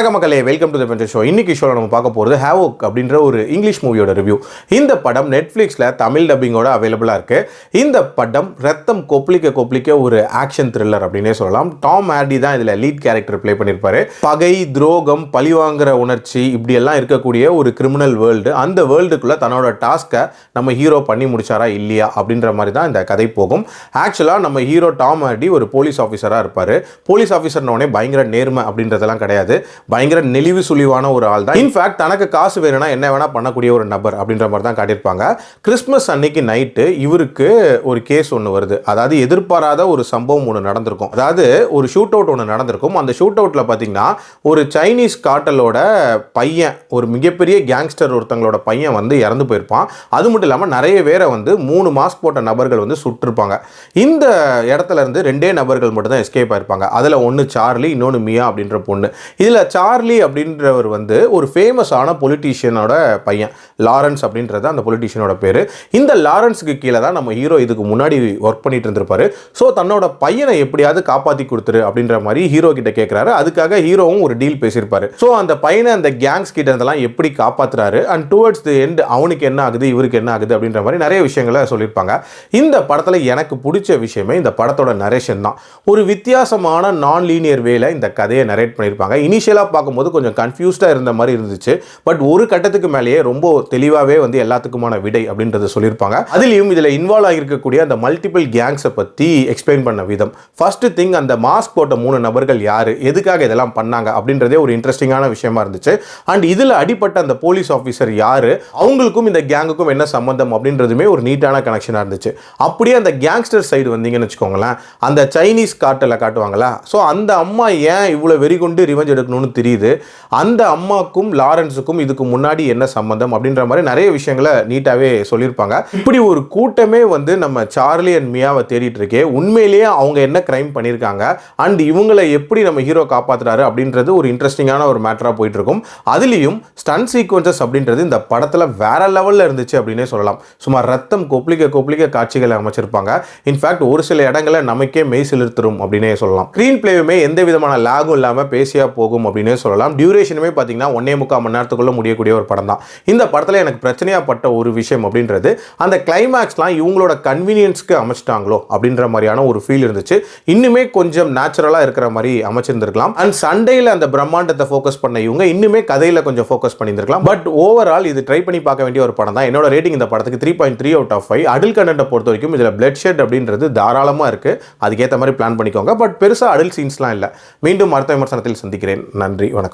வணக்கம் மக்களே, welcome to the venture show. இன்னைக்கு ஷோல நம்ம பார்க்க போகிறது ஹேவோக் அப்படின்ற ஒரு இங்கிலீஷ் மூவியோட ரிவ்யூ. இந்த படம் நெட்ஃப்ளிக்ஸில் தமிழ் டப்பிங்கோட அவைலபிளாக இருக்குது. இந்த படம் ரத்தம் கொப்பளிக்க ஒரு ஆக்ஷன் த்ரில்லர் அப்படின்னே சொல்லலாம். டாம் ஹார்டி தான் இதில் லீட் கேரக்டர் ப்ளே பண்ணியிருப்பாரு. பகை, துரோகம், பழிவாங்கிற உணர்ச்சி இப்படியெல்லாம் இருக்கக்கூடிய ஒரு கிரிமினல் வேர்ல்டு. அந்த வேர்ல்டுக்குள்ளே தன்னோட டாஸ்க்கை நம்ம ஹீரோ பண்ணி முடிச்சாரா இல்லையா அப்படின்ற மாதிரி தான் இந்த கதை போகும். ஆக்சுவலாக நம்ம ஹீரோ டாம் ஹார்டி ஒரு போலீஸ் ஆஃபீஸராக இருப்பார். போலீஸ் ஆஃபீஸர்னோடனே பயங்கர நேர்மை அப்படின்றதெல்லாம் கிடையாது. பயங்கர நெளிவு சுழிவான ஒரு ஆள் தான். இன்ஃபேக்ட் தனக்கு காசு வேணும்னா என்ன வேணா பண்ணக்கூடிய ஒரு நபர் அப்படின்ற மாதிரி தான் காட்டியிருப்பாங்க. கிறிஸ்மஸ் அன்னைக்கு நைட்டு இவருக்கு ஒரு கேஸ் ஒன்று வருது. அதாவது எதிர்பாராத ஒரு சம்பவம் ஒன்று நடந்திருக்கும். அதாவது ஒரு ஷூட் அவுட் ஒன்று நடந்திருக்கும். அந்த ஷூட் அவுட்டில் பார்த்தீங்கன்னா ஒரு சைனீஸ் காட்டலோட பையன், ஒரு மிகப்பெரிய கேங்ஸ்டர் ஒருத்தங்களோட பையன் வந்து இறந்து போயிருப்பான். அது மட்டும் இல்லாமல் நிறைய பேரை வந்து 3 மாஸ்க் போட்ட நபர்கள் வந்து சுட்டிருப்பாங்க. இந்த இடத்துல இருந்து 2 நபர்கள் மட்டும் தான் எஸ்கேப் ஆயிருப்பாங்க. அதில் ஒன்று சார்லி, இன்னொன்று மியா அப்படின்ற பொண்ணு. இதில் சார்லி அப்படின்றவர் வந்து ஒரு ஃபேமஸான பொலிட்டீஷியனோட பையன். லாரன்ஸ் அப்படின்றது அந்த பொலிட்டீஷியனோட பேர். இந்த லாரன்ஸுக்கு கீழே தான் நம்ம ஹீரோ இதுக்கு முன்னாடி ஒர்க் பண்ணிட்டு இருந்திருப்பாரு. ஸோ தன்னோட பையனை எப்படியாவது காப்பாற்றி கொடுத்துரு அப்படின்ற மாதிரி ஹீரோ கிட்ட கேட்குறாரு. அதுக்காக ஹீரோவும் ஒரு டீல் பேசியிருப்பாரு. ஸோ அந்த பையனை அந்த கேங்ஸ் கிட்ட இருந்தெல்லாம் எப்படி காப்பாற்றுறாரு அண்ட் டுவர்ட்ஸ் தி எண்ட் அவனுக்கு என்ன ஆகுது, இவருக்கு என்ன ஆகுது அப்படின்ற மாதிரி நிறைய விஷயங்களை சொல்லியிருப்பாங்க. இந்த படத்தில் எனக்கு பிடிச்ச விஷயமே இந்த படத்தோட நரேஷன் தான். ஒரு வித்தியாசமான நான் லீனியர் வேல இந்த கதையை நரேட் பண்ணியிருப்பாங்க. இனிஷியலாக பார்க்கும்போது கொஞ்சம் கன்ஃபியூஸ்டாக இருந்த மாதிரி இருந்துச்சு. பட் ஒரு கட்டத்துக்கு மேலேயே ரொம்ப தெளிவாகவே வந்து எல்லாத்துக்குமான விடை அப்படின்றத சொல்லியிருப்பாங்க. அதுலேயும் இதில் இன்வால்வ் ஆகியிருக்கக்கூடிய அந்த மல்டிபிள் கேங்ஸை பற்றி எக்ஸ்பிளைன் பண்ண விதம். ஃபர்ஸ்ட் திங், அந்த மாஸ்க் போட்ட 3 நபர்கள் யார், எதுக்காக இதெல்லாம் பண்ணாங்க அப்படின்றதே ஒரு இன்ட்ரெஸ்டிங்கான விஷயமா இருந்துச்சு. அண்ட் இதில் அடிப்பட்ட அந்த போலீஸ் ஆஃபீஸர் யார், அவங்களுக்கும் இந்த கேங்குக்கும் என்ன சம்பந்தம் அப்படின்றதுமே ஒரு நீட்டான கனெக்ஷனாக இருந்துச்சு. அப்படியே அந்த கேங்ஸ்டர் சைடு வந்தீங்கன்னு வச்சுக்கோங்களேன், அந்த சைனீஸ் காட்டில் காட்டுவாங்களா, ஸோ அந்த அம்மா ஏன் இவ்வளோ வெறி கொண்டு ரிவெஞ்ச் எடுக்கணும்னு தெரியுது. அந்த அம்மாக்கும் லாரன்ஸுக்கும் இதுக்கு முன்னாடி என்ன சம்பந்தம் அப்படின்ற மாதிரி நிறைய விஷயங்களை நீட்டாவே சொல்லியிருப்பாங்க. இப்படி ஒரு கூட்டமே வந்து நம்ம சார்லி அண்ட் மியாவை தேடிட்டு இருக்கே, உண்மையிலேயே அவங்க என்ன கிரைம் பண்ணியிருக்காங்க அண்ட் இவங்களை எப்படி நம்ம ஹீரோ காப்பாற்றுறாரு அப்படின்றது ஒரு இன்ட்ரெஸ்டிங்கான ஒரு மேட்டராக போயிட்டு இருக்கும். அதுலேயும் ஸ்டன் சீக்வன்சஸ் அப்படின்றது இந்த படத்தில் வேற லெவலில் இருந்துச்சு அப்படின்னே சொல்லலாம். சுமார் ரத்தம் கொப்பளிக்க காட்சிகளை அமைச்சிருப்பாங்க. இன்ஃபேக்ட் ஒரு சில இடங்களை நமக்கே மெய் சிலிர்த்துரும் அப்படின்னே சொல்லலாம். ஸ்க்ரீன் பிளேவுமே எந்த விதமான லாகும் இல்லாமல் பேசியா போகும் அப்படின்னே சொல்லலாம். டியூரேஷனுமே பார்த்தீங்கன்னா 1.25 மணி நேரத்துக்குள்ள முடியக்கூடிய ஒரு படம் தான். இந்த படத்தில் எனக்கு பிரச்சனையாப்பட்ட ஒரு விஷயம் அப்படின்றது அந்த கிளைமேக்ஸ்லாம் இவங்களோட கன்வீனியன்ஸ்க்கு அமைச்சிட்டாங்களோ அப்படின்ற மாதிரியான ஒரு ஃபீல் இருந்துச்சு. இன்னுமே கொஞ்சம் நேச்சுரலாக இருக்கிற மாதிரி அமைச்சிருந்திருக்கலாம். அண்ட் சண்டேல அந்த பிரம்மாண்டத்தை ஃபோக்கஸ் பண்ண இவங்க இன்னுமே கதையில் கொஞ்சம் ஃபோக்கஸ் பண்ணியிருந்திருக்கலாம். பட் ஓவரால் இது ட்ரை பண்ணி பார்க்க வேண்டிய ஒரு படம் தான். என்னோட ரேட்டிங் இந்த படத்துக்கு 3.3 out of 5. அடல்ட் கண்டென்ட்டை பொறுத்த வரைக்கும் இதில் பிளட் ஷெட் அப்படின்றது தாராளமாக இருக்குது. அதுக்கேற்ற மாதிரி பிளான் பண்ணிக்கோங்க. பட் பெருசாக அடல்ட் சீன்ஸ்லாம் இல்லை. மீண்டும் அடுத்த விமர்சனத்தில் சந்திக்கிறேன். நன்றி, வணக்கம்.